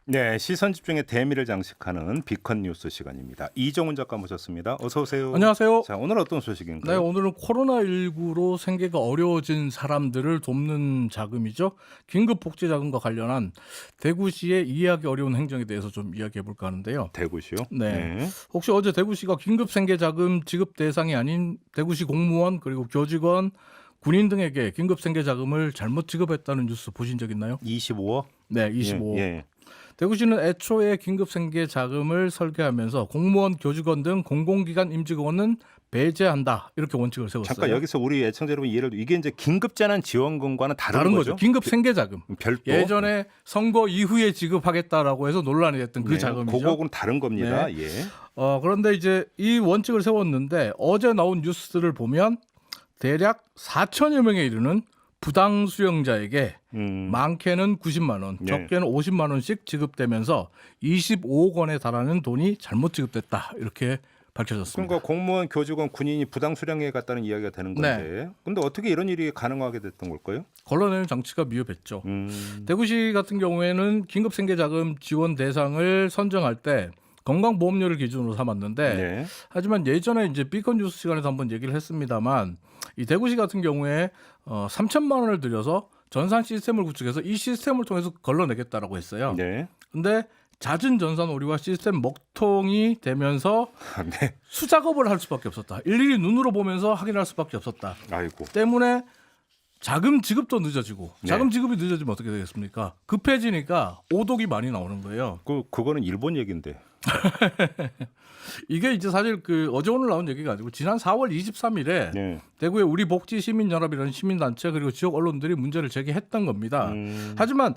네, 시선 집중의 대미를 장식하는 비컨 뉴스 시간입니다. 이정훈 작가 모셨습니다. 어서 오세요. 안녕하세요. 자, 오늘 어떤 네, 소식인가요? 오늘은 코로나19로 생계가 어려워진 사람들을 돕는 자금이죠. 긴급복지자금과 관련한 대구시의 이해하기 어려운 행정에 대해서 좀 이야기해 볼까 하는데요. 대구시요? 네. 혹시 어제 대구시가 긴급생계자금 지급 대상이 아닌 대구시 공무원 그리고 교직원, 군인 등에게 긴급생계자금을 잘못 지급했다는 뉴스 보신 적 있나요? 25억? 네, 25억. 예. 대구시는 애초에 긴급생계자금을 설계하면서 공무원, 교직원 등 공공기관 임직원은 배제한다 이렇게 원칙을 세웠어요. 잠깐 여기서 우리 애청자 여러분 이해를 이게 이제 긴급재난지원금과는 다른 거죠? 긴급생계자금. 별도 예전에 선거 이후에 지급하겠다라고 해서 논란이 됐던 그 네, 자금이죠. 그거하고는 다른 겁니다. 예. 그런데 이제 이 원칙을 세웠는데 어제 나온 뉴스들을 보면 대략 4천여 명에 이르는 부당 수령자에게 많게는 90만 원, 네. 적게는 50만 원씩 지급되면서 25억 원에 달하는 돈이 잘못 지급됐다 이렇게 밝혀졌습니다. 그러니까 공무원, 교직원, 군인이 부당 수령에 갔다는 이야기가 되는 건데, 근데 어떻게 이런 일이 가능하게 됐던 걸까요? 걸러내는 장치가 미흡했죠. 대구시 같은 경우에는 긴급생계자금 지원 대상을 선정할 때 건강보험료를 기준으로 삼았는데 네. 하지만 예전에 이제 비컨 뉴스 시간에서 한번 얘기를 했습니다만 이 대구시 같은 경우에 3천만 원을 들여서 전산 시스템을 구축해서 이 시스템을 통해서 걸러내겠다라고 했어요. 네. 근데 잦은 전산 오류와 시스템 먹통이 되면서 네. 수작업을 할 수밖에 없었다. 일일이 눈으로 보면서 확인할 수밖에 없었다. 아이고. 때문에 자금 지급도 늦어지고 네. 자금 지급이 늦어지면 어떻게 되겠습니까? 급해지니까 오독이 많이 나오는 거예요. 그거는 일본 얘기인데. 이게 이제 사실 그 어제 오늘 나온 얘기가 아니고 지난 4월 23일에 네. 대구의 우리 복지 시민연합이라는 시민단체 그리고 지역 언론들이 문제를 제기했던 겁니다. 하지만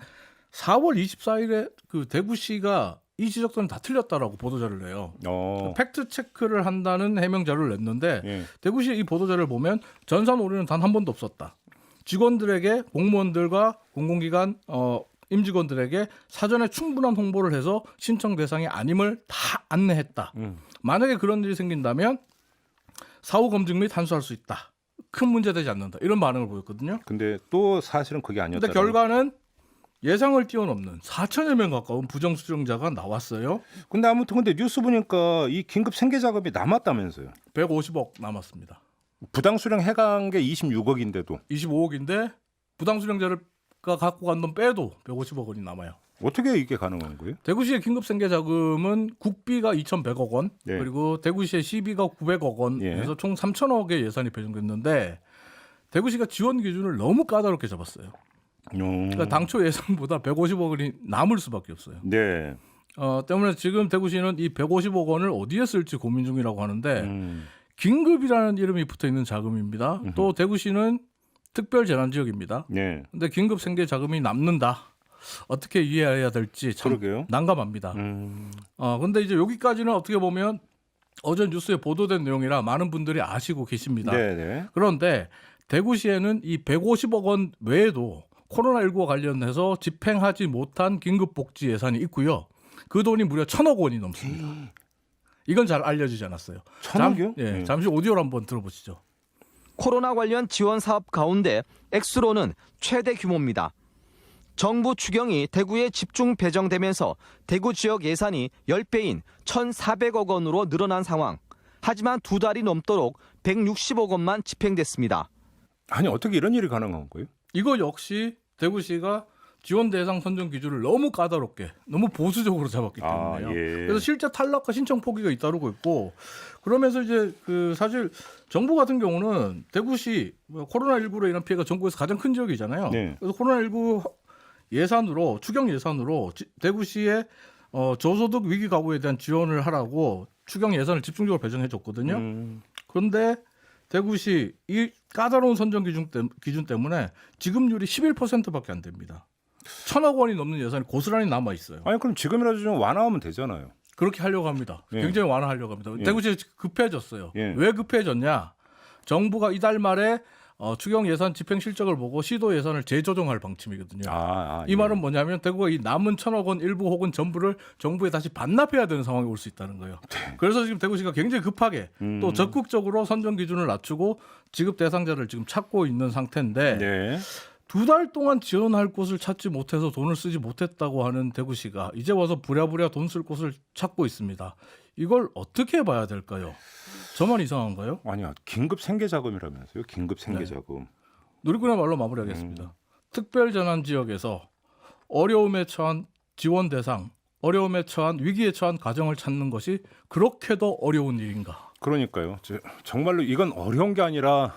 4월 24일에 그 대구시가 이 지적들은 다 틀렸다라고 보도자를 내요. 팩트 체크를 한다는 해명 자료를 냈는데 예. 대구시 이 보도자를 보면 전산 오류는 단 한 번도 없었다. 직원들에게 공무원들과 공공기관 임직원들에게 사전에 충분한 홍보를 해서 신청 대상이 아님을 다 안내했다. 만약에 그런 일이 생긴다면 사후 검증 및 한수할 수 있다. 큰 문제되지 않는다. 이런 반응을 보였거든요. 근데 또 사실은 그게 아니었다. 근데 결과는 예상을 뛰어넘는 4천여 명 가까운 부정 수령자가 나왔어요. 근데 아무튼 근데 뉴스 보니까 이 긴급 생계 작업이 남았다면서요. 150억 남았습니다. 부당 수령 해간 게 26억인데도 25억인데 부당 수령자가 갖고 간 돈 빼도 150억 원이 남아요. 어떻게 이게 가능한 거예요? 대구시의 긴급생계자금은 국비가 2,100억 원, 네. 그리고 대구시의 시비가 900억 원, 예. 그래서 총 3천억의 예산이 배정됐는데 대구시가 지원 기준을 너무 까다롭게 잡았어요. 그러니까 당초 예상보다 150억 원이 남을 수밖에 없어요. 네. 때문에 지금 대구시는 이 150억 원을 어디에 쓸지 고민 중이라고 하는데 긴급이라는 이름이 붙어 있는 자금입니다. 또 대구시는 특별 재난 지역입니다. 네. 근데 긴급 생계 자금이 남는다. 어떻게 이해해야 될지 참 그러게요. 난감합니다. 근데 이제 여기까지는 어떻게 보면 어제 뉴스에 보도된 내용이라 많은 분들이 아시고 계십니다. 네. 그런데 대구시에는 이 150억 원 외에도 코로나19와 관련해서 집행하지 못한 긴급복지 예산이 있고요. 그 돈이 무려 1,000억 원이 넘습니다. 이건 잘 알려지지 않았어요. 1,000억이요? 잠시 오디오를 한번 들어보시죠. 코로나 관련 지원 사업 가운데 액수로는 최대 규모입니다. 정부 추경이 대구에 집중 배정되면서 대구 지역 예산이 10배인 1,400억 원으로 늘어난 상황. 하지만 두 달이 넘도록 160억 원만 집행됐습니다. 아니 어떻게 이런 일이 가능한 거예요? 이거 역시 대구시가 지원 대상 선정 기준을 너무 까다롭게, 너무 보수적으로 잡았기 때문에요. 예. 그래서 실제 탈락과 신청 포기가 잇따르고 있고, 그러면서 이제 그 사실 정부 같은 경우는 대구시 코로나19로 인한 피해가 전국에서 가장 큰 지역이잖아요. 네. 그래서 코로나19 예산으로 추경 예산으로 대구시의 저소득 위기 가구에 대한 지원을 하라고 추경 예산을 집중적으로 배정해줬거든요. 그런데 대구시 이 까다로운 선정 기준 때문에 지급률이 11%밖에 안 됩니다. 1,000억 원이 넘는 예산이 고스란히 남아 있어요. 아니 그럼 지금이라도 좀 완화하면 되잖아요. 그렇게 하려고 합니다. 예. 굉장히 완화하려고 합니다. 예. 대구시 급해졌어요. 예. 왜 급해졌냐? 정부가 이달 말에 추경 예산 집행 실적을 보고 시도 예산을 재조정할 방침이거든요. 이 말은 뭐냐면 대구가 이 남은 1,000억 원 일부 혹은 전부를 정부에 다시 반납해야 되는 상황이 올 수 있다는 거예요. 그래서 지금 대구시가 굉장히 급하게 또 적극적으로 선정 기준을 낮추고 지급 대상자를 지금 찾고 있는 상태인데 네. 2달 동안 지원할 곳을 찾지 못해서 돈을 쓰지 못했다고 하는 대구시가 이제 와서 부랴부랴 돈 쓸 곳을 찾고 있습니다. 이걸 어떻게 봐야 될까요? 저만 이상한가요? 아니야, 긴급 생계 자금이라면서요? 긴급 생계 자금. 누리꾼의 말로 마무리하겠습니다. 특별재난 지역에서 어려움에 처한 지원 대상, 어려움에 처한 위기에 처한 가정을 찾는 것이 그렇게도 어려운 일인가? 그러니까요. 정말로 이건 어려운 게 아니라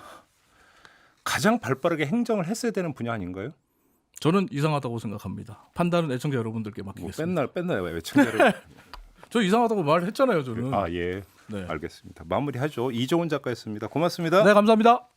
가장 발빠르게 행정을 했어야 되는 분야 아닌가요? 저는 이상하다고 생각합니다. 판단은 애청자 여러분들께 뭐 맡기겠습니다. 뺐나요? 왜 청자를? 저 이상하다고 말했잖아요, 저는. 아 예, 네. 알겠습니다. 마무리하죠. 이종훈 작가였습니다. 고맙습니다. 네, 감사합니다.